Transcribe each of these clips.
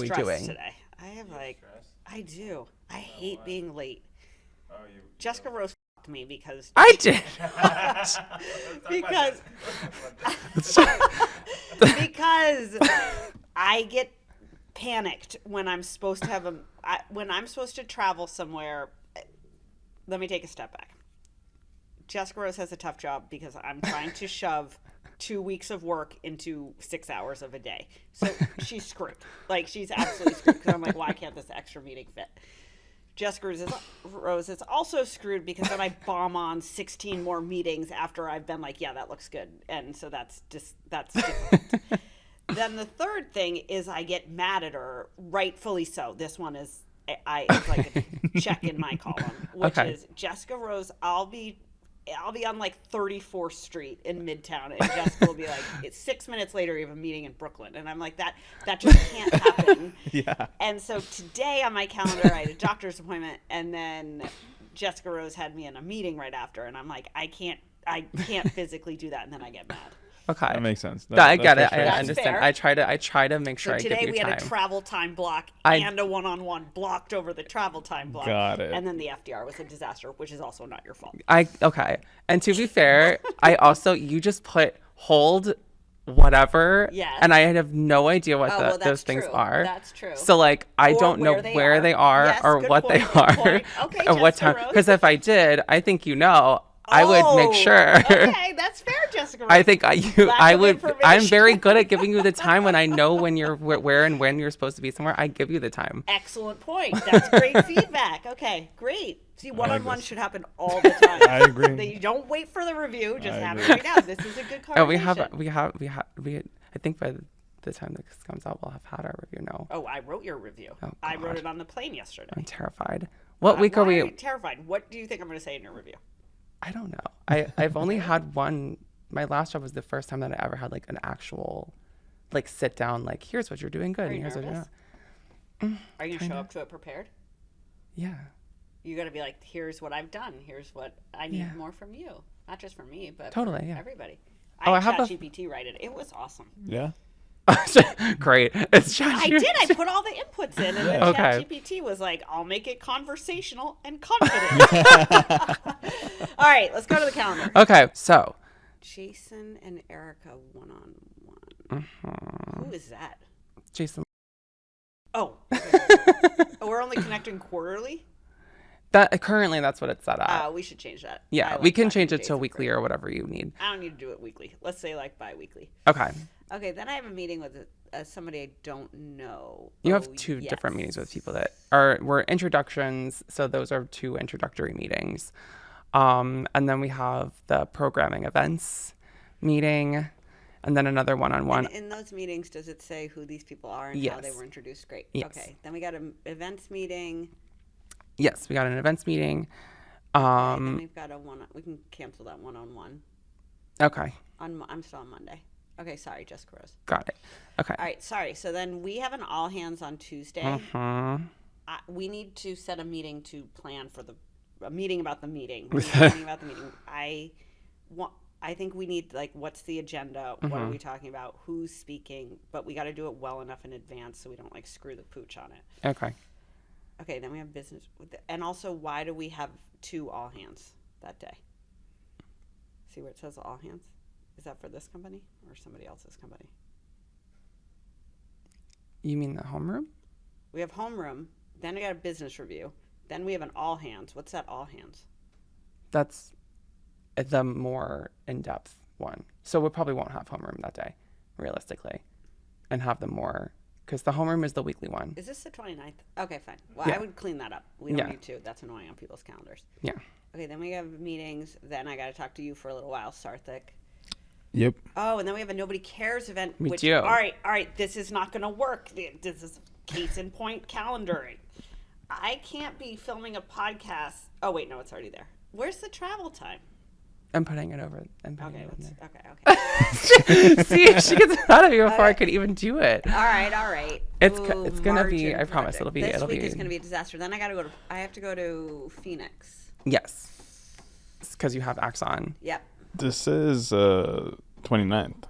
we doing today. I have I do. I hate being late. Jessica Rose f***ed me because I did because because I get panicked when I'm supposed to have when I'm supposed to travel somewhere. Let me take a step back. Jessica Rose has a tough job because I'm trying to shove 2 weeks of work into 6 hours of a day. So she's screwed. Like, she's absolutely screwed because I'm like, why can't this extra meeting fit? Jessica Rose is also screwed because then I bomb on 16 more meetings after I've been like, yeah, that looks good. And so that's different. Then the third thing is I get mad at her, rightfully so. This one is it's like a check in my column, which is Jessica Rose. I'll be on like 34th Street in Midtown, and Jessica will be like, it's 6 minutes later, you have a meeting in Brooklyn. And I'm like, that just can't happen. Yeah. And so today on my calendar, I had a doctor's appointment, and then Jessica Rose had me in a meeting right after, and I'm like, I can't physically do that, and then I get mad. Okay, that makes sense. I get it. I That's understand. fair. I try to make sure So I give you time. today we had a travel time block and a one-on-one blocked over the travel time block. Got it. And then the FDR was a disaster, which is also not your fault. Okay. And to be fair, you just put hold whatever. Yes. And I have no idea what those things are. That's true. So like I don't know where they are yes, or what point, they are. Point. Okay, or what time. Because if I did, I think I would make sure. Okay, that's fair, Jessica. I think I would. I'm very good at giving you the time when I know when you're where and when you're supposed to be somewhere. I give you the time. Excellent point. That's great feedback. Okay, great. See, one-on-one should happen all the time. I agree. You don't wait for the review. Just have it right now. This is a good conversation. We I think by the time this comes out, we'll have had our review. No. Oh, I wrote your review. Oh, I wrote it on the plane yesterday. I'm terrified. What week are Why we? are you terrified? What do you think I'm going to say in your review? I don't know. I've only had one. My last job was the first time that I ever had like an actual, like sit down. Like, here's what you're doing good. Are you and here's nervous? What you're not. Are you going to show up to it prepared? Yeah. You got to be like, here's what I've done. Here's what I need more from you. Not just from me, but totally, for yeah. everybody. I had have ChatGPT write it. It was awesome. Yeah. Great. It's I did. I put all the inputs in, and then Okay. ChatGPT was like, I'll make it conversational and confident. All right, let's go to the calendar. Okay, so. Jason and Erika one-on-one. Who is that? Jason. Oh, okay. We're only connecting quarterly? Currently, that's what it's set at. We should change that. Yeah, we can change it to weekly or whatever you need. I don't need to do it weekly. Let's say like bi-weekly. Okay. Okay, then I have a meeting with somebody I don't know. You have two different meetings with people that were introductions. So those are 2 introductory meetings. And then we have the programming events meeting and then another one-on-one. And in those meetings, does it say who these people are and how they were introduced? Great. Yes. Okay, then we got an events meeting. Yes, we got an events meeting. Then we've got we can cancel that one-on-one. Okay. I'm still on Monday. Okay, sorry, Jessica Rose. Got it. Okay. All right, sorry. So then we have an all hands on Tuesday. Mm-hmm. We need to set a meeting to plan for a meeting about the meeting. Meeting about the meeting. I think we need what's the agenda? What are we talking about? Who's speaking? But we got to do it well enough in advance so we don't screw the pooch on it. Okay. Okay, then we have business and also why do we have 2 all hands that day? See where it says all hands? Is that for this company or somebody else's company? You mean the homeroom? We have homeroom, then we got a business review, then we have an all hands. What's that all hands? That's the more in-depth one. So we probably won't have homeroom that day, realistically, and have the more, because the homeroom is the weekly one. Is this the 29th? Okay, fine. Well, Yeah. I would clean that up. We don't need to. That's annoying on people's calendars. Yeah. Okay, then we have meetings. Then I got to talk to you for a little while, Sarthik. Yep. Oh, and then we have a Nobody Cares event. We do. All right. This is not going to work. This is case in point calendaring. I can't be filming a podcast. Oh, wait, no, it's already there. Where's the travel time? I'm putting it over. Okay. See, she gets it out of me before I could even do it. All right. It's gonna be. I promise it'll be. This it'll week be. is gonna be a disaster. Then I have to go to Phoenix. Yes, because you have Axon. Yep. This is 29th.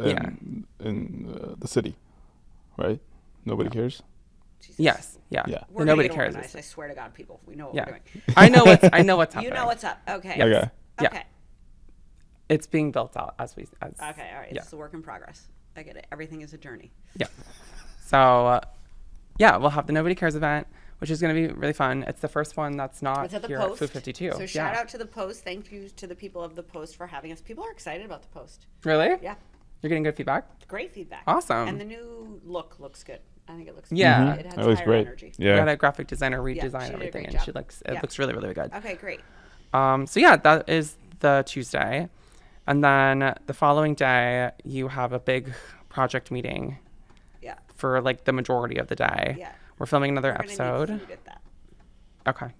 In the city, right? Nobody cares. Jesus. Yes. Yeah. Yeah. We're Nobody gonna get cares. organized. I swear to God, people, we know what Yeah. we're doing. I know what's happening. You know what's up. Okay. Yes. Okay. Yeah. Okay. It's being built out as Okay. All right. Yeah. It's a work in progress. I get it. Everything is a journey. Yeah. So, yeah, we'll have the Nobody Cares event, which is going to be really fun. It's the first one that's not It's at the here Post. at Food 52. So shout out to the Post. Thank you to the people of the Post for having us. People are excited about the Post. Really? Yeah. You're getting good feedback? Great feedback. Awesome. And the new look looks good. I think it looks Yeah. good. It has That was higher great. energy. We had Yeah. a graphic designer she redesign did a everything, great and job. it looks really, really good. Okay, great. So yeah, that is the Tuesday. And then the following day, you have a big project meeting Yeah. for like the majority of the day. Yeah. We're filming another We're gonna need episode. food at that. Okay.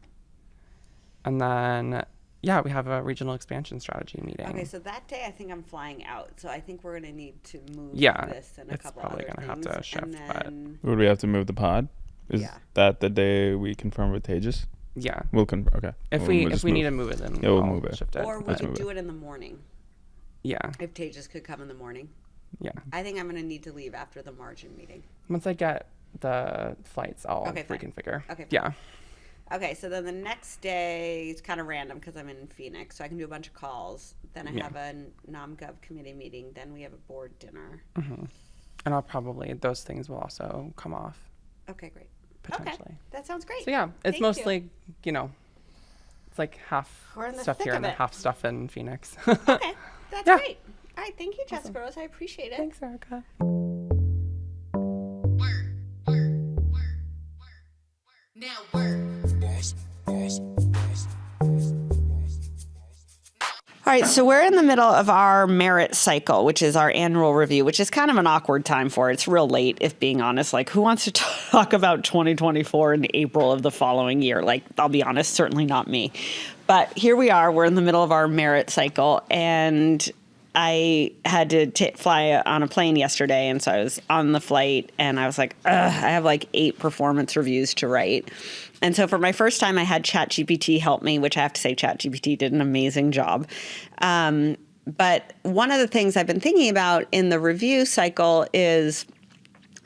And then, yeah, we have a regional expansion strategy meeting. Okay, so that day I think I'm flying out. So I think we're going to need to move Yeah, this and a it's couple probably other gonna have things. to shift, and but- then, Would we have to move the pod? Is Yeah. that the day we confirm with Tejas? Yeah. We'll confirm. Okay. If Well, we we'll if just we move. need to move it, then Yeah, we'll I'll move it. shift it. or we Let's could move do it. it in the morning. Yeah. If Tejas could come in the morning. Yeah. I think I'm going to need to leave after the margin meeting. Once I get the flights, I'll Okay, fine. reconfigure. Okay, fine. Yeah. Okay, so then the next day is kind of random because I'm in Phoenix, so I can do a bunch of calls. Then I Yeah. have a NomGov committee meeting. Then we have a board dinner. And I'll probably, those things will also come off Okay, great. potentially. Okay, that sounds great. So yeah, it's Thank you. mostly, it's like half We're in the stuff thick here of and then it. half stuff in Phoenix. Okay, that's Yeah. great. All right, thank you, Jessica Rose. I appreciate it. Thanks, Erica. Now work. All right, so we're in the middle of our merit cycle, which is our annual review, which is kind of an awkward time for it. It's real late, if being honest. Like, who wants to talk about 2024 in April of the following year? Like, I'll be honest, certainly not me. But here we are. We're in the middle of our merit cycle, and I had to fly on a plane yesterday, and so I was on the flight, and I was like, ugh, I have like 8 performance reviews to write. And so for my first time, I had ChatGPT help me, which I have to say ChatGPT did an amazing job. But one of the things I've been thinking about in the review cycle is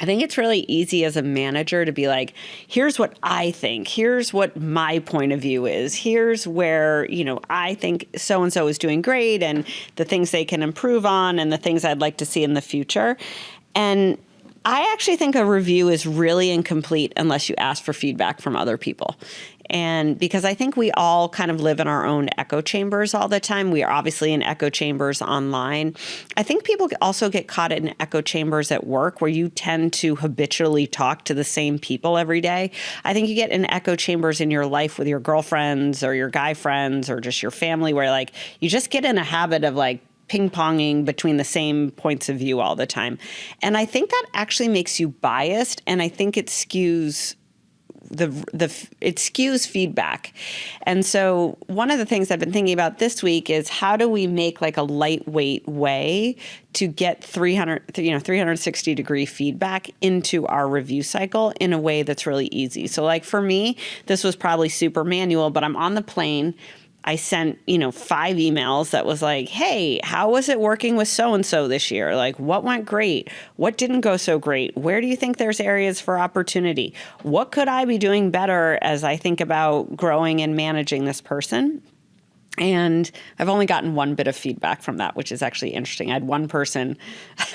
I think it's really easy as a manager to be like, here's what I think. Here's what my point of view is. Here's where, I think so-and-so is doing great and the things they can improve on and the things I'd like to see in the future. And I actually think a review is really incomplete unless you ask for feedback from other people. And because I think we all kind of live in our own echo chambers all the time. We are obviously in echo chambers online. I think people also get caught in echo chambers at work where you tend to habitually talk to the same people every day. I think you get in echo chambers in your life with your girlfriends or your guy friends or just your family where like you just get in a habit of like ping-ponging between the same points of view all the time. And I think that actually makes you biased, and I think it skews it skews feedback. And so one of the things I've been thinking about this week is how do we make like a lightweight way to get 360 degree feedback into our review cycle in a way that's really easy. So like for me, this was probably super manual, but I'm on the plane. I sent, 5 emails that was like, hey, how was it working with so-and-so this year? Like, what went great? What didn't go so great? Where do you think there's areas for opportunity? What could I be doing better as I think about growing and managing this person? And I've only gotten one bit of feedback from that, which is actually interesting. I had one person,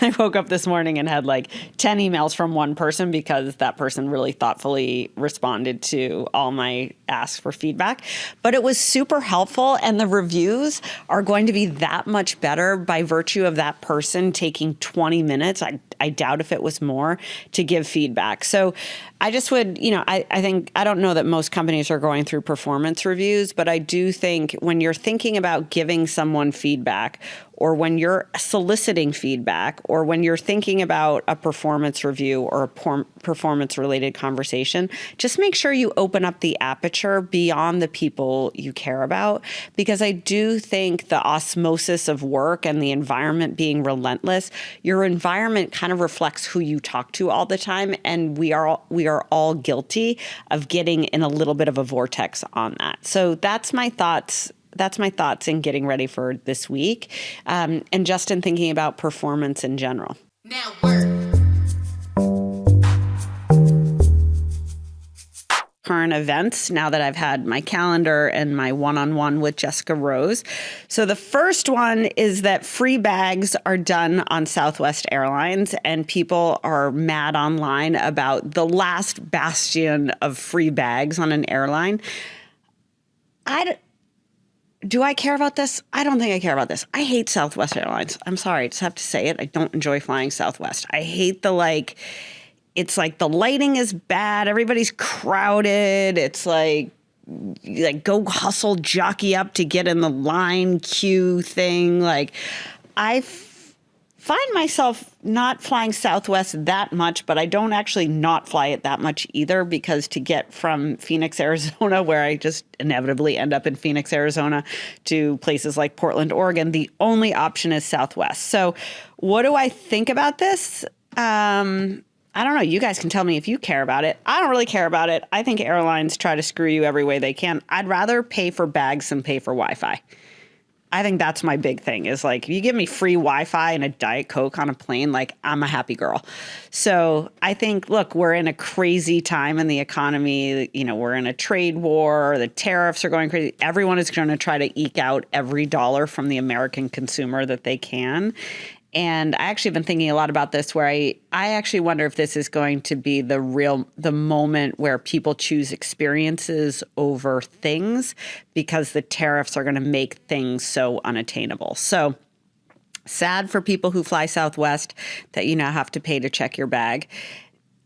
I woke up this morning and had like 10 emails from one person because that person really thoughtfully responded to all my asks for feedback. But it was super helpful, and the reviews are going to be that much better by virtue of that person taking 20 minutes. I doubt if it was more to give feedback. So I just would, I don't know that most companies are going through performance reviews, but I do think when you're thinking about giving someone feedback, or when you're soliciting feedback, or when you're thinking about a performance review or a performance-related conversation, just make sure you open up the aperture beyond the people you care about. Because I do think the osmosis of work and the environment being relentless, your environment kind of reflects who you talk to all the time, and we are all guilty of getting in a little bit of a vortex on that. So that's my thoughts. That's my thoughts in getting ready for this week, and just in thinking about performance in general. Now work. current events now that I've had my calendar and my one-on-one with Jessica Rose. So the first one is that free bags are done on Southwest Airlines, and people are mad online about the last bastion of free bags on an airline. Do I care about this? I don't think I care about this. I hate Southwest Airlines. I'm sorry, I just have to say it. I don't enjoy flying Southwest. I hate it's like the lighting is bad. Everybody's crowded. It's like go hustle jockey up to get in the line queue thing. Like I find myself not flying Southwest that much, but I don't actually not fly it that much either, because to get from Phoenix, Arizona, where I just inevitably end up in Phoenix, Arizona, to places like Portland, Oregon, the only option is Southwest. So what do I think about this? I don't know. You guys can tell me if you care about it. I don't really care about it. I think airlines try to screw you every way they can. I'd rather pay for bags than pay for Wi-Fi. I think that's my big thing is like, if you give me free Wi-Fi and a Diet Coke on a plane, like I'm a happy girl. So I think, look, we're in a crazy time in the economy. You know, we're in a trade war. The tariffs are going crazy. Everyone is going to try to eke out every dollar from the American consumer that they can. And I actually have been thinking a lot about this, where I actually wonder if this is going to be the moment where people choose experiences over things, because the tariffs are going to make things so unattainable. So sad for people who fly Southwest that you now have to pay to check your bag.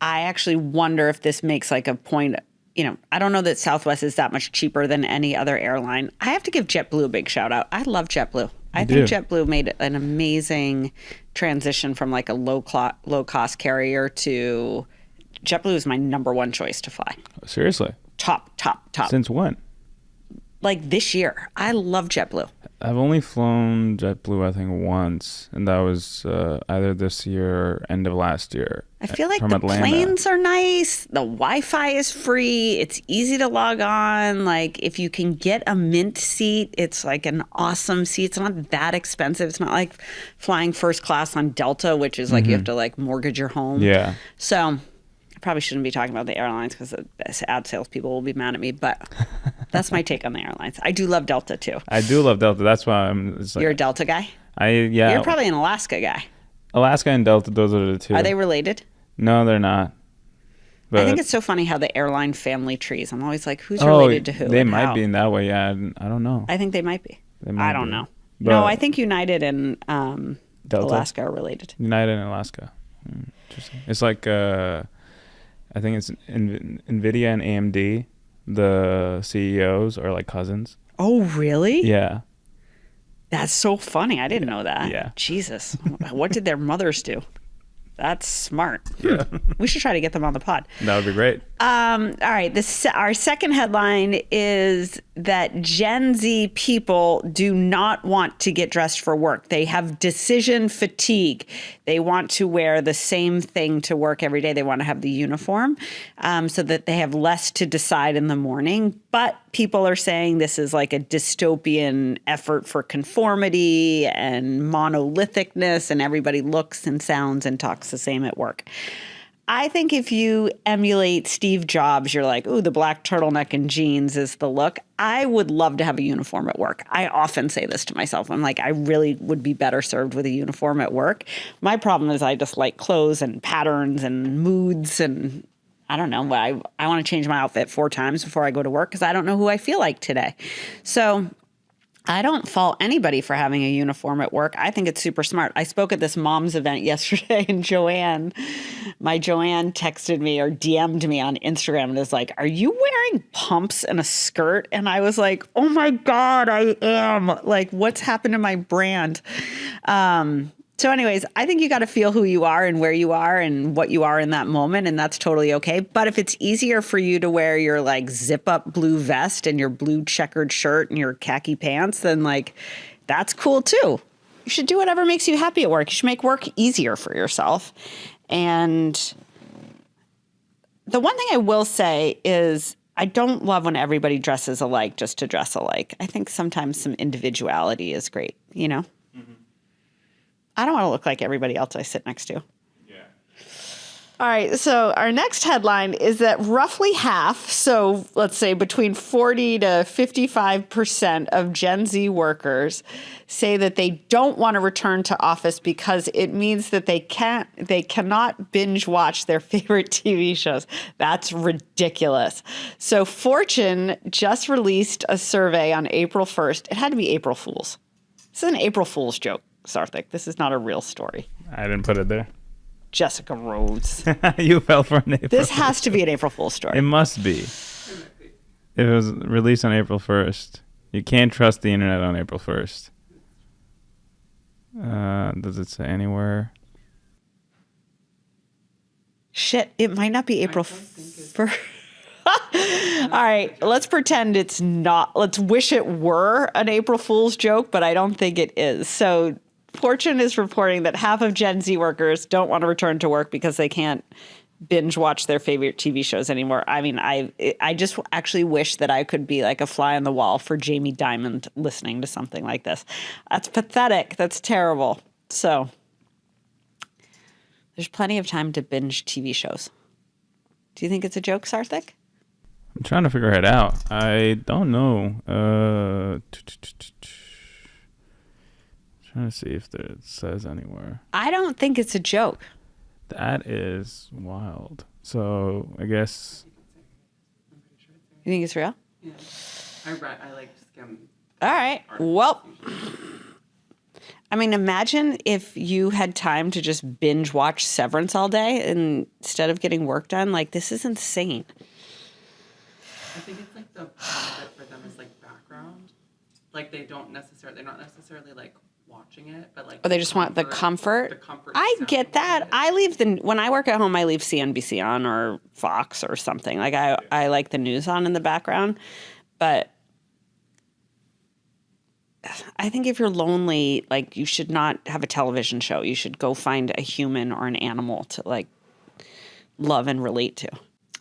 I actually wonder if this makes like a point. You know, I don't know that Southwest is that much cheaper than any other airline. I have to give JetBlue a big shout out. I love JetBlue. I think JetBlue made an amazing transition from like a low cost carrier to JetBlue is my number one choice to fly. Seriously? Top. Since when? Like this year. I love JetBlue. I've only flown JetBlue, I think, once, and that was either this year or end of last year. I feel like from the Atlanta. planes are nice. The Wi-Fi is free. It's easy to log on. Like if you can get a Mint seat, it's like an awesome seat. It's not that expensive. It's not like flying first class on Delta, which is like you have to like mortgage your home. Yeah. So I probably shouldn't be talking about the airlines because the ad salespeople will be mad at me, but that's my take on the airlines. I do love Delta too. I do love Delta. That's why it's like, You're a Delta guy? Yeah. You're probably an Alaska guy. Alaska and Delta, those are the two. Are they related? No, they're not. But I think it's so funny how the airline family trees. I'm always like, who's related to who? They and might how? be in that way. Yeah, I don't know. I think they might be. They might I don't be. know. But No, I think United and Delta? Alaska are related. United and Alaska. Interesting. It's like I think it's NVIDIA and AMD. The CEOs are like cousins. Oh, really? Yeah. That's so funny. I didn't know that. Yeah. Jesus. What did their mothers do? That's smart. Yeah. We should try to get them on the pod. That would be great. All right. Our second headline is that Gen Z people do not want to get dressed for work. They have decision fatigue. They want to wear the same thing to work every day. They want to have the uniform so that they have less to decide in the morning. But people are saying this is like a dystopian effort for conformity and monolithicness, and everybody looks and sounds and talks the same at work. I think if you emulate Steve Jobs, you're like, ooh, the black turtleneck and jeans is the look. I would love to have a uniform at work. I often say this to myself. I'm like, I really would be better served with a uniform at work. My problem is I just like clothes and patterns and moods, and I don't know. I want to change my outfit 4 times before I go to work because I don't know who I feel like today. So I don't fault anybody for having a uniform at work. I think it's super smart. I spoke at this mom's event yesterday, and Joanne texted me or DM'd me on Instagram and was like, are you wearing pumps and a skirt? And I was like, oh my God, I am. Like, what's happened to my brand? So anyways, I think you got to feel who you are and where you are and what you are in that moment. And that's totally okay. But if it's easier for you to wear your like zip up blue vest and your blue checkered shirt and your khaki pants, then like, that's cool too. You should do whatever makes you happy at work. You should make work easier for yourself. And the one thing I will say is I don't love when everybody dresses alike just to dress alike. I think sometimes some individuality is great, you know? I don't want to look like everybody else I sit next to. Yeah. All right, so our next headline is that roughly half, so let's say between 40 to 55% of Gen Z workers say that they don't want to return to office because it means that they cannot binge watch their favorite TV shows. That's ridiculous. So Fortune just released a survey on April 1st. It had to be April Fool's. This is an April Fool's joke, Sarthik. This is not a real story. I didn't put it there. Jessica Rhodes. You fell for an April. This has to be an April Fool's story. It must be. If it was released on April 1st, you can't trust the internet on April 1st. Does it say anywhere? Shit, it might not be April 1st. All right, let's pretend it's not. Let's wish it were an April Fool's joke, but I don't think it is. So Fortune is reporting that half of Gen Z workers don't want to return to work because they can't binge watch their favorite TV shows anymore. I mean, I just actually wish that I could be like a fly on the wall for Jamie Dimon listening to something like this. That's pathetic. That's terrible. So there's plenty of time to binge TV shows. Do you think it's a joke, Sarthik? I'm trying to figure it out. I don't know. Trying to see if it says anywhere. I don't think it's a joke. That is wild. So I guess. You think it's real? Yeah. I like skim. All right. Well, I mean, imagine if you had time to just binge watch Severance all day instead of getting work done. Like, this is insane. I think it's like the part of it for them is like background. Like they're not necessarily like watching it, but like. Oh, they just want the comfort. The comfort. I sound get that. of it. When I work at home, I leave CNBC on or Fox or something. Like I like the news on in the background, but I think if you're lonely, like you should not have a television show. You should go find a human or an animal to like love and relate to.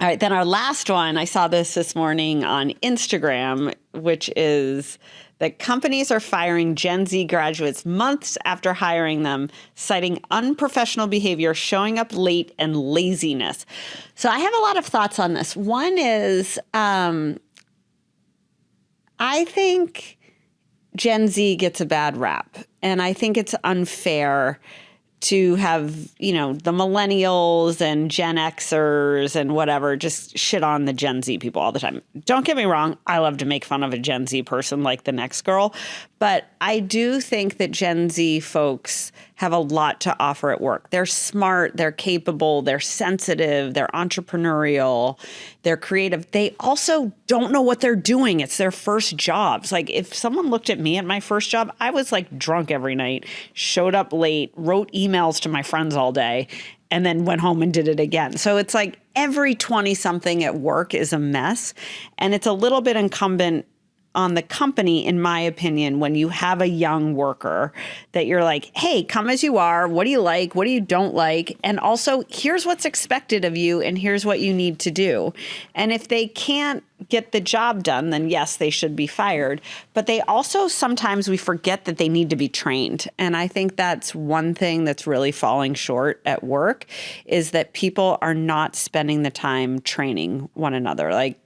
All right, then our last one, I saw this morning on Instagram, which is that companies are firing Gen Z graduates months after hiring them, citing unprofessional behavior, showing up late, and laziness. So I have a lot of thoughts on this. One is I think Gen Z gets a bad rap, and I think it's unfair to have, the millennials and Gen Xers and whatever just shit on the Gen Z people all the time. Don't get me wrong. I love to make fun of a Gen Z person like the next girl. But I do think that Gen Z folks have a lot to offer at work. They're smart, they're capable, they're sensitive, they're entrepreneurial, they're creative. They also don't know what they're doing. It's their first jobs. Like if someone looked at me at my first job, I was like drunk every night, showed up late, wrote emails to my friends all day, and then went home and did it again. So it's like every 20-something at work is a mess. And it's a little bit incumbent on the company, in my opinion, when you have a young worker that you're like, hey, come as you are. What do you like? What do you don't like? And also, here's what's expected of you and here's what you need to do. And if they can't get the job done, then yes, they should be fired. But they also, sometimes we forget that they need to be trained. And I think that's one thing that's really falling short at work is that people are not spending the time training one another. Like,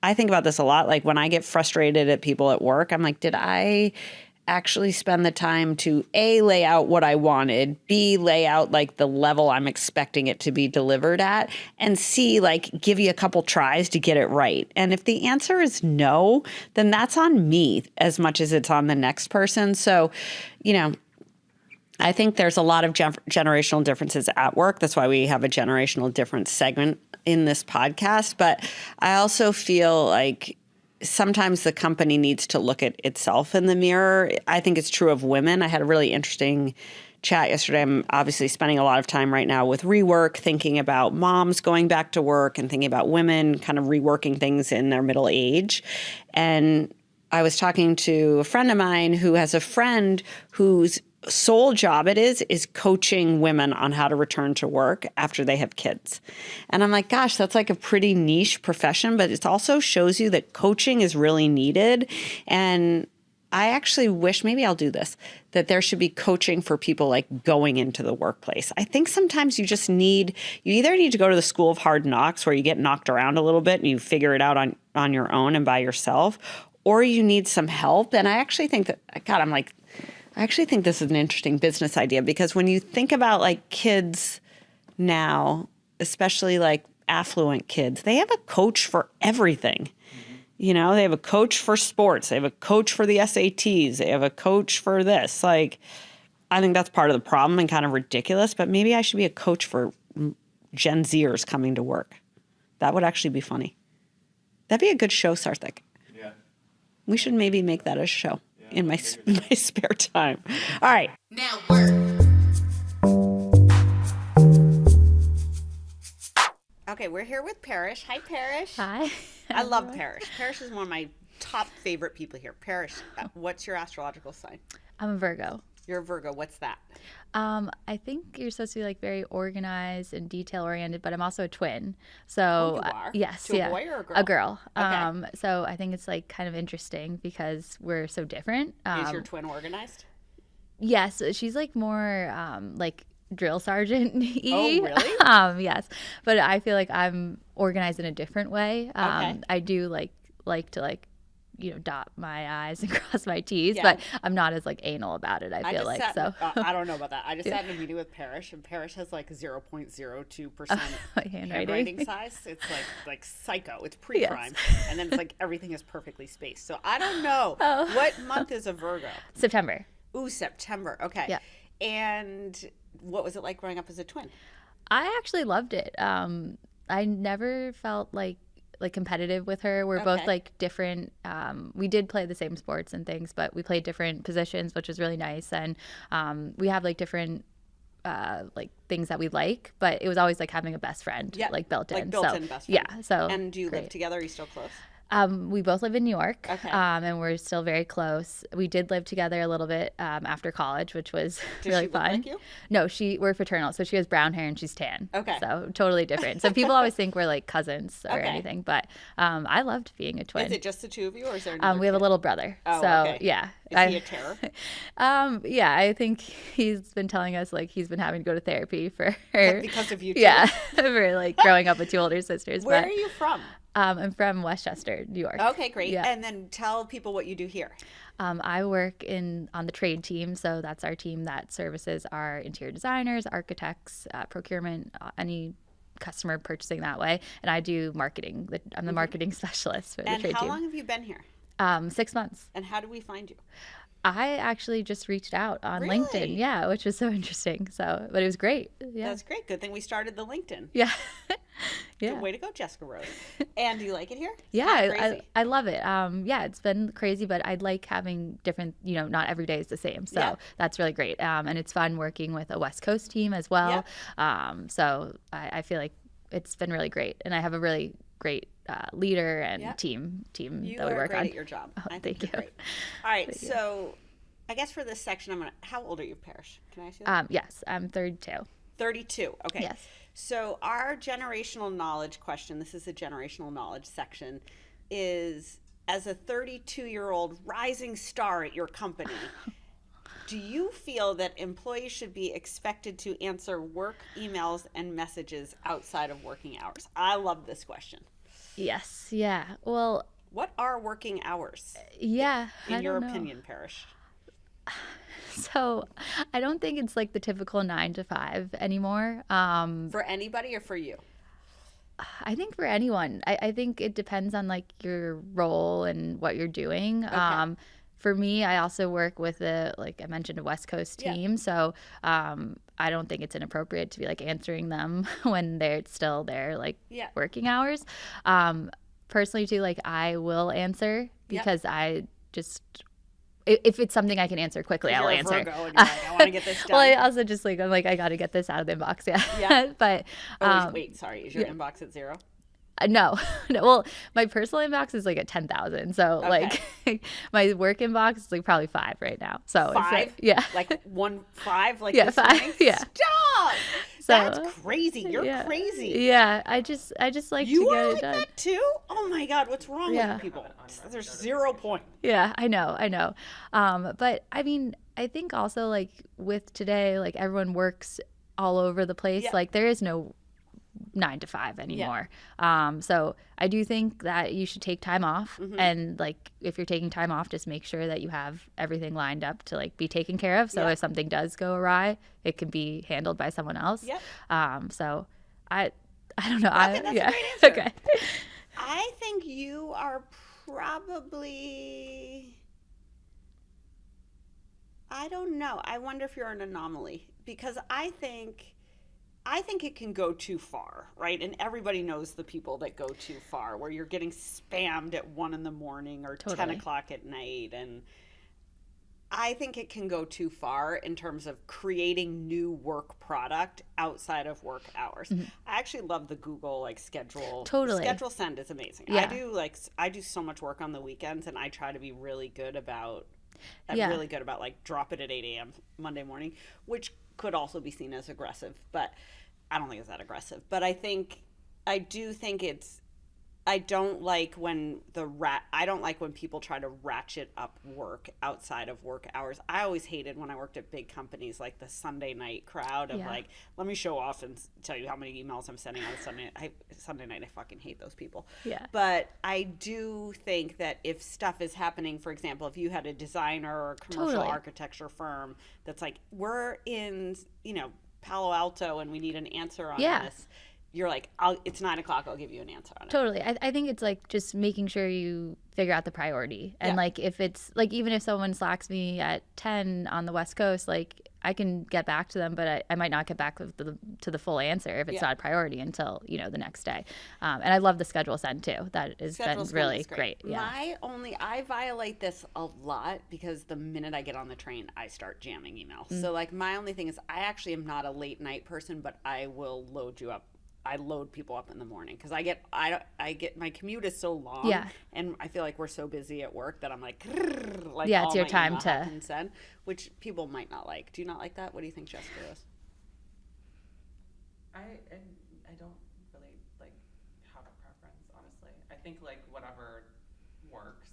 I think about this a lot. Like when I get frustrated at people at work, I'm like, did I actually spend the time to A, lay out what I wanted, B, lay out like the level I'm expecting it to be delivered at, and C, like give you a couple tries to get it right. And if the answer is no, then that's on me as much as it's on the next person. So, I think there's a lot of generational differences at work. That's why we have a generational difference segment in this podcast. But I also feel like sometimes the company needs to look at itself in the mirror. I think it's true of women. I had a really interesting chat yesterday. I'm obviously spending a lot of time right now with rework, thinking about moms going back to work and thinking about women kind of reworking things in their middle age. And I was talking to a friend of mine who has a friend whose sole job it is coaching women on how to return to work after they have kids. And I'm like, gosh, that's like a pretty niche profession, but it also shows you that coaching is really needed. And I actually wish, maybe I'll do this, that there should be coaching for people like going into the workplace. I think sometimes you either need to go to the school of hard knocks where you get knocked around a little bit and you figure it out on your own and by yourself, or you need some help. And I actually think that, God, I actually think this is an interesting business idea, because when you think about like kids now, especially like affluent kids, they have a coach for everything. You know, they have a coach for sports. They have a coach for the SATs. They have a coach for this. Like, I think that's part of the problem and kind of ridiculous, but maybe I should be a coach for Gen Zers coming to work. That would actually be funny. That'd be a good show, Sarthik. Yeah. We should maybe make that a show in my spare time. All right. Now work. Okay, we're here with Parrish. Hi, Parrish. Hi. I love Parrish. Parrish is one of my top favorite people here. Parrish, what's your astrological sign? I'm a Virgo. You're a Virgo. What's that? I think you're supposed to be like very organized and detail oriented, but I'm also a twin. So Oh, you are? yes, To a yeah, boy or a girl? a girl. Okay. So I think it's like kind of interesting because we're so different. Is your twin organized? Yes, she's like more like drill sergeant y. Oh, really? Yes, but I feel like I'm organized in a different way. Okay. I do like to dot my I's and cross my T's, Yeah. but I'm not as like anal about it. I feel like so. I don't know about that. I just sat in a meeting with Parrish, and Parrish has like 0.02% My handwriting. handwriting size. It's like psycho. It's pre-crime, and then it's like everything is perfectly spaced. So I don't know. What month is a Virgo? September. Ooh, September. Okay. Yeah. And what was it like growing up as a twin? I actually loved it. I never felt like competitive with her. We're both Okay. like different. We did play the same sports and things, but we played different positions, which was really nice. And we have like different like things that we like, but it was always like having a best friend, Yeah, like built in. like built-in so, best friend. Yeah. So And do you live great. together? Are you still close? We both live in New York, Okay. and we're still very close. We did live together a little bit after college, which was Does really she look fun. like you? No, we're fraternal, so she has brown hair and she's tan. Okay. So totally different. So people always think we're like cousins or Okay. anything, but I loved being a twin. Is it just the two of you, or is there another We have a kid? little brother. Oh, so okay. yeah. Is he a terror? Yeah, I think he's been telling us like he's been having to go to therapy for Because of you two? Yeah, for like growing up with two older sisters. Where but are you from? I'm from Westchester, New York. Okay, great. Yeah. And then tell people what you do here. I work on the trade team, so that's our team that services our interior designers, architects, procurement, any customer purchasing that way. And I do marketing. I'm the marketing specialist for the And trade how team. long have you been here? 6 months. And how do we find you? I actually just reached out on Really? LinkedIn, yeah, which was so interesting. So, but it was great. Yeah, That's great. Good thing we started the LinkedIn. yeah, Good yeah. way to go, Jessica Rose. And do you like it here? It's Yeah, kinda I crazy. love it. Yeah, it's been crazy, but I like having different, not every day is the same. So Yeah. that's really great. And it's fun working with a West Coast team as well. So I feel like it's been really great. And I have a really great leader and Yeah. team You that we are work great on. at your job. I think thank you're you. great. All right, so I guess for this section, how old are you, Parrish? Can I ask you that? Yes, I'm 32. 32. Okay. Yes. So our generational knowledge question, this is the generational knowledge section, is as a 32-year-old rising star at your company, do you feel that employees should be expected to answer work emails and messages outside of working hours? I love this question. Yes. Yeah. Well, What are working hours, yeah. in I your don't know. opinion, Parrish? So I don't think it's like the typical 9 to 5 anymore. For anybody or for you? I think for anyone, I think it depends on like your role and what you're doing. For me, I also work with like I mentioned, a West Coast Yeah. team. So I don't think it's inappropriate to be like answering them when they're still there, like Yeah. working hours. Personally too, like I will answer because I just, if it's something I can answer quickly, I'll You're a answer. Virgo and you're like, I want to get this done. Well, I also just like, I'm like, I got to get this out of the inbox. Yeah. Yeah. But wait, sorry. Is your inbox at 0? no, no. Well, my personal inbox is like at 10,000. So like my work inbox is like probably 5 right now. So it's 5? like, yeah. Like 1 5? Like Yeah, this 5, morning? yeah. Stop! So That's crazy. You're yeah. crazy. Yeah, I just like You to get are it like done. that too? Oh my God, what's wrong with Yeah. you people? There's 0 point. Yeah, I know. But I mean, I think also like with today, like everyone works all over the place. Yeah. Like there is no 9 to 5 anymore. So I do think that you should take time off, and like if you're taking time off, just make sure that you have everything lined up to like be taken care of. So Yeah. if something does go awry, it can be handled by someone else. Yep. So I don't know. Okay, that's a yeah. great answer. Okay. I think you are probably, I don't know. I wonder if you're an anomaly, because I think it can go too far, right? And everybody knows the people that go too far, where you're getting spammed at 1 a.m. or 10 Totally. o'clock at night. And I think it can go too far in terms of creating new work product outside of work hours. I actually love the Google like schedule. Totally. Schedule send is amazing. Yeah. I do so much work on the weekends, and I try to be really good about Yeah. really good about like drop it at 8 a.m. Monday morning, which could also be seen as aggressive, but I don't think it's that aggressive. But I do think it's, I don't like when people try to ratchet up work outside of work hours. I always hated when I worked at big companies, like the Sunday night crowd of Yeah. like, let me show off and tell you how many emails I'm sending on Sunday night. I fucking hate those people. Yeah. But I do think that if stuff is happening, for example, if you had a designer or a commercial Totally. architecture firm that's like, we're in, Palo Alto and we need an answer on Yeah. this, you're like, it's 9 o'clock, I'll give you an answer on it. Totally. I think it's like just making sure you figure out the priority. And Yeah. like if it's like even if someone slacks me at 10 on the West Coast, like I can get back to them, but I might not get back to the full answer if it's Yeah. not a priority until, the next day. And I love the schedule send too. That has been Schedule send really is great. Yeah. I violate this a lot because the minute I get on the train, I start jamming emails. So like my only thing is I actually am not a late night person, but I will load you up. I load people up in the morning because I get my commute is so long, Yeah. and I feel like we're so busy at work that I'm like Yeah, all it's your my time email to- happens then, which people might not like. Do you not like that? What do you think, Jessica? Is? I don't really like have a preference, honestly. I think like whatever works.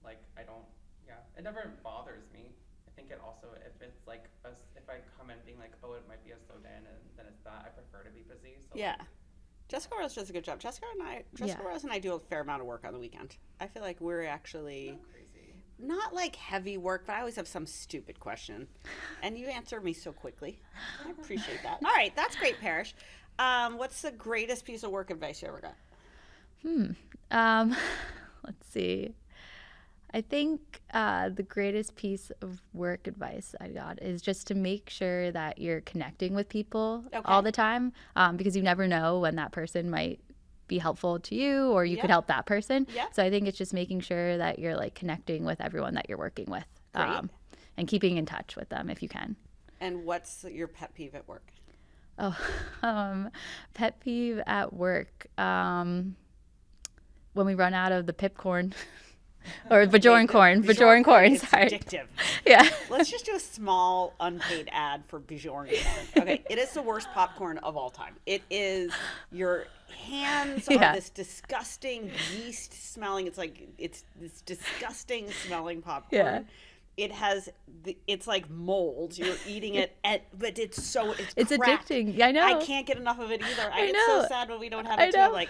Like I don't, yeah, it never bothers me. I think it also, if it's like if I come in being like, oh, it might be a slow day, and then it's that, I prefer to be busy. So Yeah. Jessica Rose does a good job. Jessica Rose and I do a fair amount of work on the weekend. I feel like we're actually like, crazy. not like heavy work, but I always have some stupid question, and you answer me so quickly. I appreciate that. All right, that's great, Parrish. What's the greatest piece of work advice you ever got? Let's see. I think the greatest piece of work advice I got is just to make sure that you're connecting with people all the time, because you never know when that person might be helpful to you or you could help that person. Yeah. So I think it's just making sure that you're like connecting with everyone that you're working with, Great. and keeping in touch with them if you can. And what's your pet peeve at work? Pet peeve at work. When we run out of the pipcorn or Bajoran corn. It's Sorry. addictive. Yeah. Let's just do a small unpaid ad for Bajoran corn. Okay, it is the worst popcorn of all time. It is, your hands are Yeah. this disgusting yeast smelling. It's this disgusting smelling popcorn. Yeah. It has it's like mold. You're eating it but it's cracked. addicting. Yeah, I know. I can't get enough of it either. I get know. so sad when we don't have I it too. I'm know. like,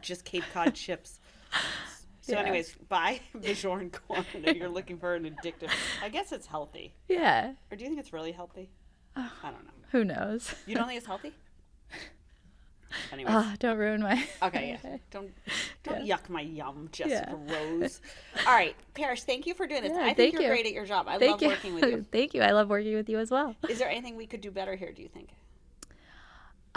just Cape Cod chips. So Yeah. anyways, buy Bajoran corn if you're looking for an addictive. I guess it's healthy. Yeah. Or do you think it's really healthy? I don't know. Who knows? You don't think it's healthy? Anyways. Don't ruin my. Okay, yeah. Don't yuck my yum, Jessica Yeah. Rose. All right, Parrish, thank you for doing this. Yeah, I think thank you're you. great at your job. I Thank love you. working with you. Thank you. I love working with you as well. Is there anything we could do better here, do you think?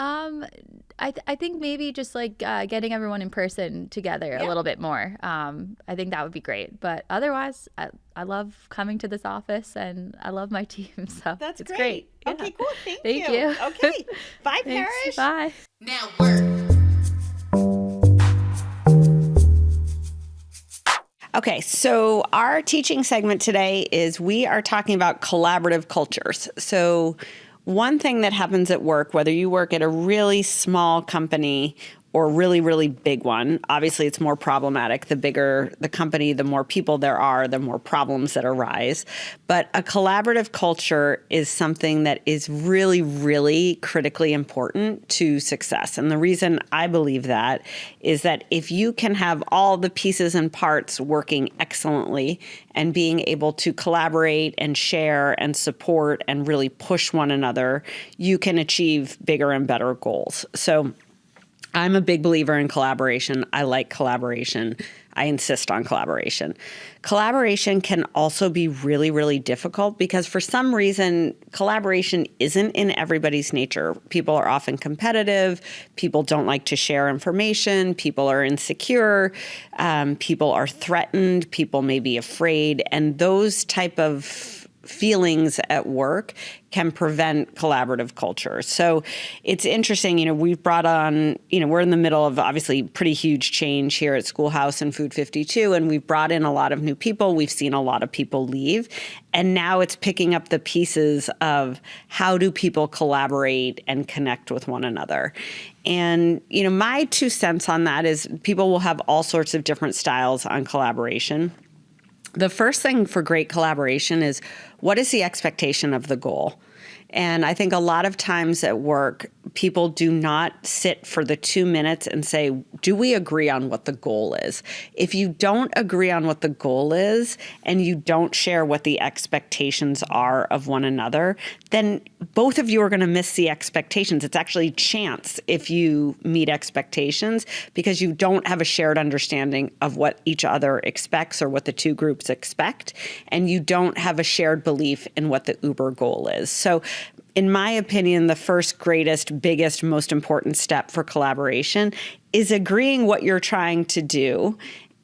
I think maybe just like getting everyone in person together a little bit more. I think that would be great. But otherwise, I love coming to this office and I love my team. So That's it's great. Yeah. Okay, cool. Thank Thank you. you. Okay. Bye, Thanks. Parrish. Bye. Now work. Okay, so our teaching segment today is we are talking about collaborative cultures. So One thing that happens at work, whether you work at a really small company or really, really big one, obviously it's more problematic. The bigger the company, the more people there are, the more problems that arise. But a collaborative culture is something that is really, really critically important to success. And the reason I believe that is that if you can have all the pieces and parts working excellently and being able to collaborate and share and support and really push one another, you can achieve bigger and better goals. So I'm a big believer in collaboration. I like collaboration. I insist on collaboration. Collaboration can also be really, really difficult because for some reason, collaboration isn't in everybody's nature. People are often competitive. People don't like to share information. People are insecure. People are threatened. People may be afraid. And those type of feelings at work can prevent collaborative culture. So it's interesting, we've brought on, we're in the middle of obviously pretty huge change here at Schoolhouse and Food 52, and we've brought in a lot of new people. We've seen a lot of people leave. And now it's picking up the pieces of how do people collaborate and connect with one another. And, my 2 cents on that is people will have all sorts of different styles on collaboration. The first thing for great collaboration is what is the expectation of the goal? And I think a lot of times at work, people do not sit for the 2 minutes and say, do we agree on what the goal is? If you don't agree on what the goal is and you don't share what the expectations are of one another, then both of you are going to miss the expectations. It's actually chance if you meet expectations because you don't have a shared understanding of what each other expects or what the 2 groups expect, and you don't have a shared belief in what the Uber goal is. So in my opinion, the first, greatest, biggest, most important step for collaboration is agreeing what you're trying to do,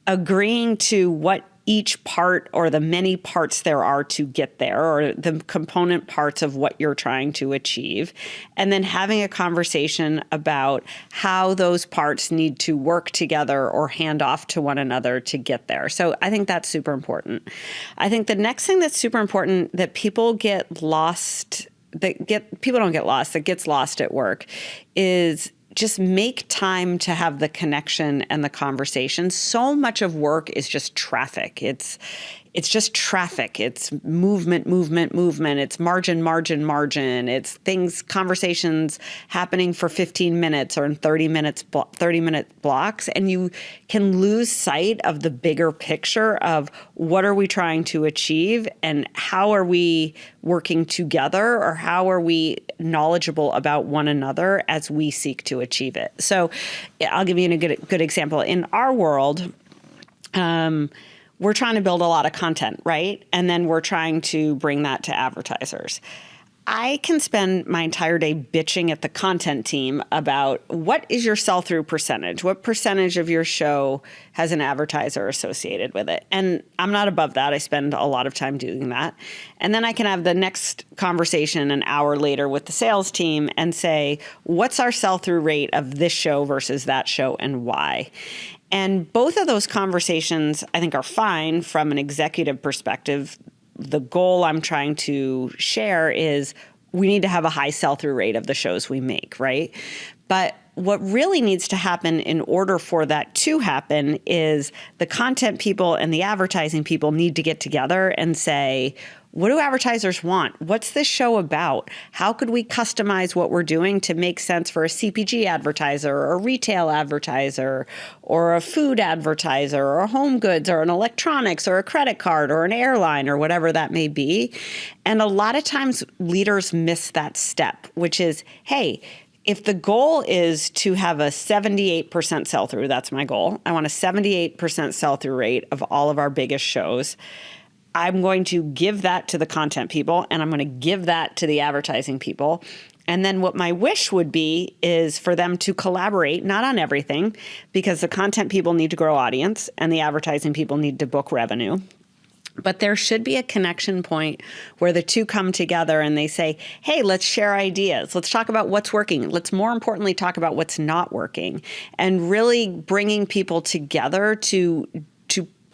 agreeing to what each part or the many parts there are to get there, or the component parts of what you're trying to achieve, and then having a conversation about how those parts need to work together or hand off to one another to get there. So I think that's super important. I think the next thing that's super important that people get lost, that gets lost at work is just make time to have the connection and the conversation. So much of work is just traffic. It's just traffic. It's movement. It's margin. It's conversations happening for 15 minutes or in 30-minute blocks. And you can lose sight of the bigger picture of what are we trying to achieve and how are we working together, or how are we knowledgeable about one another as we seek to achieve it. So I'll give you a good example. In our world, we're trying to build a lot of content, right? And then we're trying to bring that to advertisers. I can spend my entire day bitching at the content team about what is your sell-through percentage? What percentage of your show has an advertiser associated with it? And I'm not above that. I spend a lot of time doing that. And then I can have the next conversation an hour later with the sales team and say, what's our sell-through rate of this show versus that show and why? And both of those conversations, I think, are fine from an executive perspective. The goal I'm trying to share is we need to have a high sell-through rate of the shows we make, right? But what really needs to happen in order for that to happen is the content people and the advertising people need to get together and say, what do advertisers want? What's this show about? How could we customize what we're doing to make sense for a CPG advertiser or a retail advertiser or a food advertiser or a home goods or an electronics or a credit card or an airline or whatever that may be? And a lot of times leaders miss that step, which is, hey, if the goal is to have a 78% sell-through, that's my goal. I want a 78% sell-through rate of all of our biggest shows. I'm going to give that to the content people, and I'm going to give that to the advertising people. And then what my wish would be is for them to collaborate, not on everything, because the content people need to grow audience and the advertising people need to book revenue. But there should be a connection point where the two come together and they say, hey, let's share ideas. Let's talk about what's working. Let's more importantly talk about what's not working, and really bringing people together to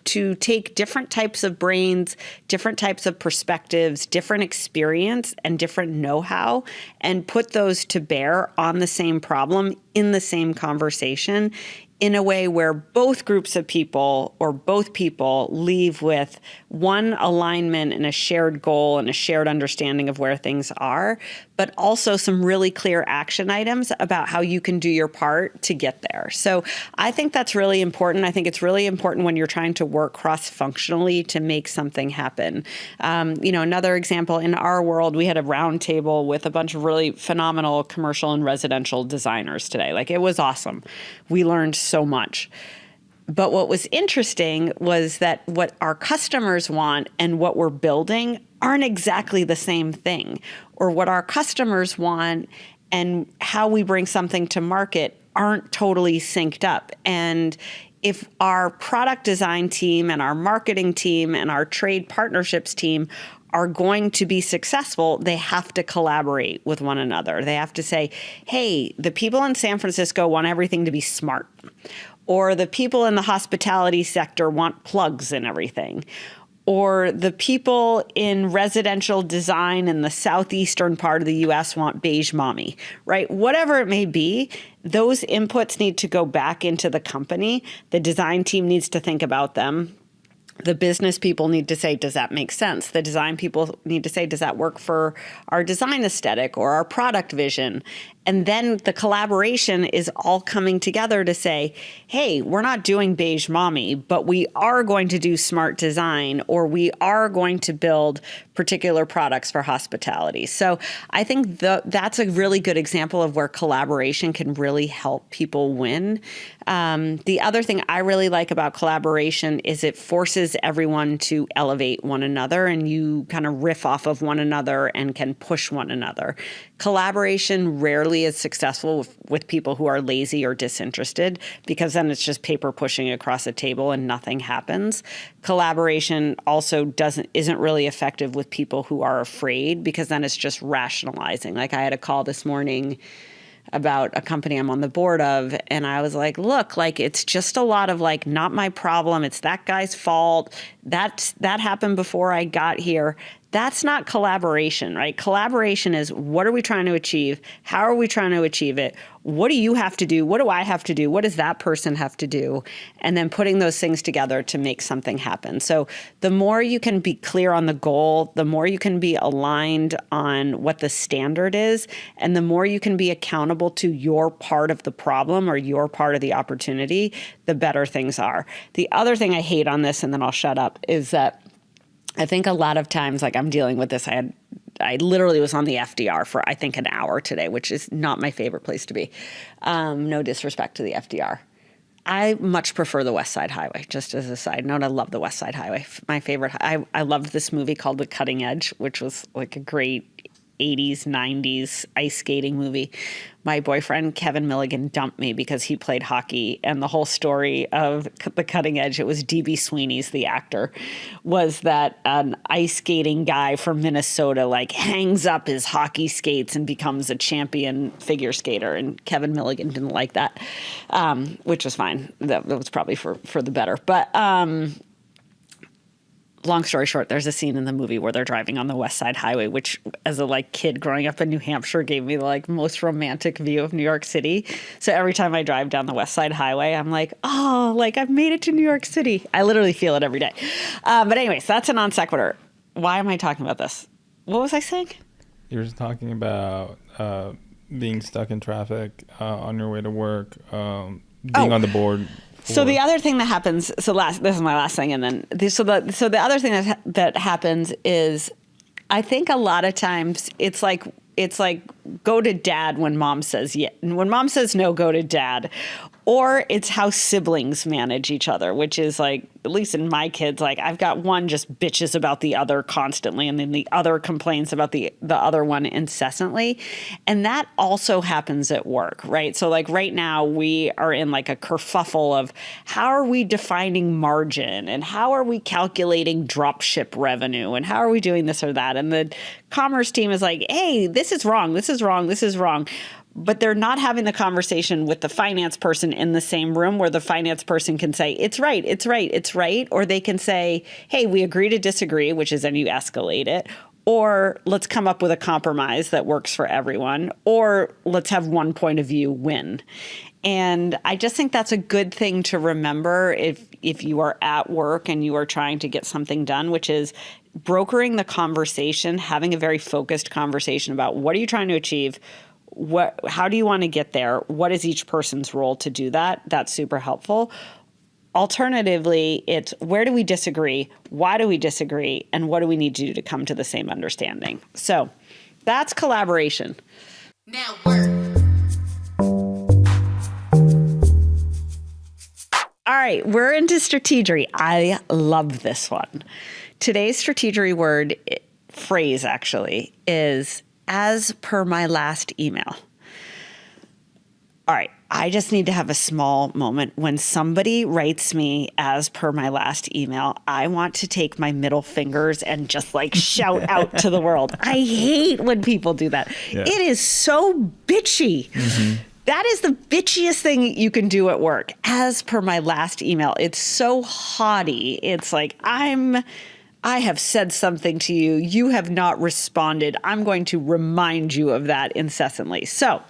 to take different types of brains, different types of perspectives, different experience, and different know-how, and put those to bear on the same problem in the same conversation in a way where both groups of people or both people leave with one alignment and a shared goal and a shared understanding of where things are, but also some really clear action items about how you can do your part to get there. So I think that's really important. I think it's really important when you're trying to work cross-functionally to make something happen. Another example, in our world, we had a round table with a bunch of really phenomenal commercial and residential designers today. Like, it was awesome. We learned so much. But what was interesting was that what our customers want and what we're building aren't exactly the same thing. Or what our customers want and how we bring something to market aren't totally synced up. And if our product design team and our marketing team and our trade partnerships team are going to be successful, they have to collaborate with one another. They have to say, hey, the people in San Francisco want everything to be smart. Or the people in the hospitality sector want plugs and everything. Or the people in residential design in the southeastern part of the US want beige mommy, right? Whatever it may be, those inputs need to go back into the company. The design team needs to think about them. The business people need to say, does that make sense? The design people need to say, does that work for our design aesthetic or our product vision? And then the collaboration is all coming together to say, hey, we're not doing beige mommy, but we are going to do smart design, or we are going to build particular products for hospitality. So I think that's a really good example of where collaboration can really help people win. The other thing I really like about collaboration is it forces everyone to elevate one another, and you kind of riff off of one another and can push one another. Collaboration rarely is successful with people who are lazy or disinterested, because then it's just paper pushing across a table and nothing happens. Collaboration also isn't really effective with people who are afraid, because then it's just rationalizing. Like, I had a call this morning about a company I'm on the board of, and I was like, look, like, it's just a lot of like, not my problem. It's that guy's fault. That happened before I got here. That's not collaboration, right? Collaboration is, what are we trying to achieve? How are we trying to achieve it? What do you have to do? What do I have to do? What does that person have to do? And then putting those things together to make something happen. So the more you can be clear on the goal, the more you can be aligned on what the standard is, and the more you can be accountable to your part of the problem or your part of the opportunity, the better things are. The other thing I hate on this, and then I'll shut up, is that I think a lot of times, like, I'm dealing with this. I literally was on the FDR for, I think, an hour today, which is not my favorite place to be. No disrespect to the FDR. I much prefer the West Side Highway, just as a side note. I love the West Side Highway. My favorite, I loved this movie called The Cutting Edge, which was like a great 80s, 90s ice skating movie. My boyfriend, Kevin Milligan, dumped me because he played hockey. And the whole story of The Cutting Edge, it was D.B. Sweeney's the actor, was that an ice skating guy from Minnesota like hangs up his hockey skates and becomes a champion figure skater. And Kevin Milligan didn't like that, which was fine. That was probably for the better. But long story short, there's a scene in the movie where they're driving on the West Side Highway, which, as a like kid growing up in New Hampshire, gave me the like most romantic view of New York City. So every time I drive down the West Side Highway, I'm like, oh, like, I've made it to New York City. I literally feel it every day. But anyways, that's a non sequitur. Why am I talking about this? What was I saying? You were talking about being stuck in traffic on your way to work, being on the board. So the other thing that happens, this is my last thing, and then the other thing that happens is, I think a lot of times it's like go to dad when mom says yeah, and when mom says no, go to dad. Or it's how siblings manage each other, which is like, at least in my kids, like, I've got one just bitches about the other constantly, and then the other complains about the other one incessantly. And that also happens at work, right? So like right now we are in like a kerfuffle of how are we defining margin, and how are we calculating drop ship revenue, and how are we doing this or that? And the commerce team is like, hey, this is wrong, this is wrong, this is wrong. but they're not having the conversation with the finance person in the same room where the finance person can say, it's right, it's right, it's right. Or they can say, hey, we agree to disagree, which is then you escalate it. Or let's come up with a compromise that works for everyone. Or let's have one point of view win. And I just think that's a good thing to remember if you are at work and you are trying to get something done, which is brokering the conversation, having a very focused conversation about what are you trying to achieve? How do you want to get there? What is each person's role to do that? That's super helpful. Alternatively, it's where do we disagree? Why do we disagree? And what do we need to do to come to the same understanding? So that's collaboration. Now work. All right, we're into strategery. I love this one. Today's strategery word, phrase actually, is as per my last email. All right, I just need to have a small moment. When somebody writes me as per my last email, I want to take my middle fingers and just like shout out to the world. I hate when people do that. Yeah. It is so bitchy. Mm-hmm. That is the bitchiest thing you can do at work. As per my last email, it's so haughty. It's like, I have said something to you. You have not responded. I'm going to remind you of that incessantly. So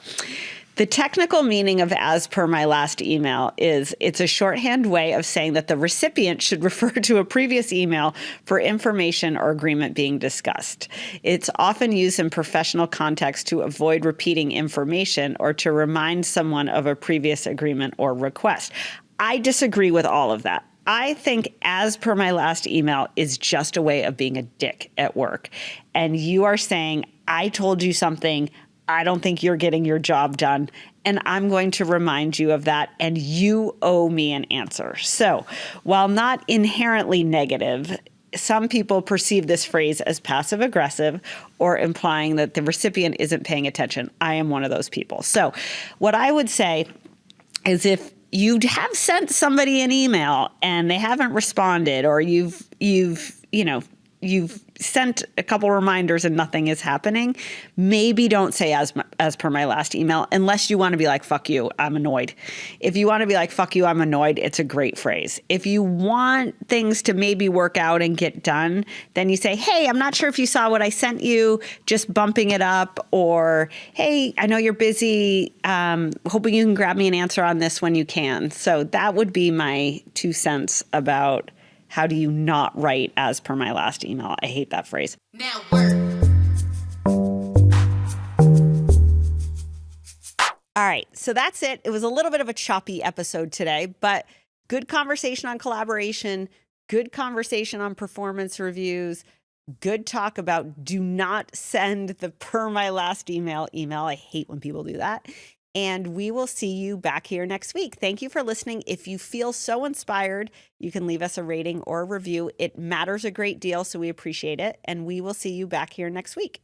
the technical meaning of as per my last email is it's a shorthand way of saying that the recipient should refer to a previous email for information or agreement being discussed. It's often used in professional context to avoid repeating information or to remind someone of a previous agreement or request. I disagree with all of that. I think as per my last email is just a way of being a dick at work. And you are saying, I told you something, I don't think you're getting your job done, and I'm going to remind you of that, and you owe me an answer. So while not inherently negative, some people perceive this phrase as passive aggressive or implying that the recipient isn't paying attention. I am one of those people. So what I would say is if you have sent somebody an email and they haven't responded, or you've sent a couple reminders and nothing is happening, maybe don't say as per my last email, unless you want to be like, fuck you, I'm annoyed. If you want to be like, fuck you, I'm annoyed, it's a great phrase. If you want things to maybe work out and get done, then you say, hey, I'm not sure if you saw what I sent you, just bumping it up, or, hey, I know you're busy, hoping you can grab me an answer on this when you can. So that would be my 2 cents about how do you not write as per my last email? I hate that phrase. Now work. All right, so that's it. It was a little bit of a choppy episode today, but good conversation on collaboration, good conversation on performance reviews, good talk about do not send the per my last email. I hate when people do that. And we will see you back here next week. Thank you for listening. If you feel so inspired, you can leave us a rating or a review. It matters a great deal, so we appreciate it. And we will see you back here next week.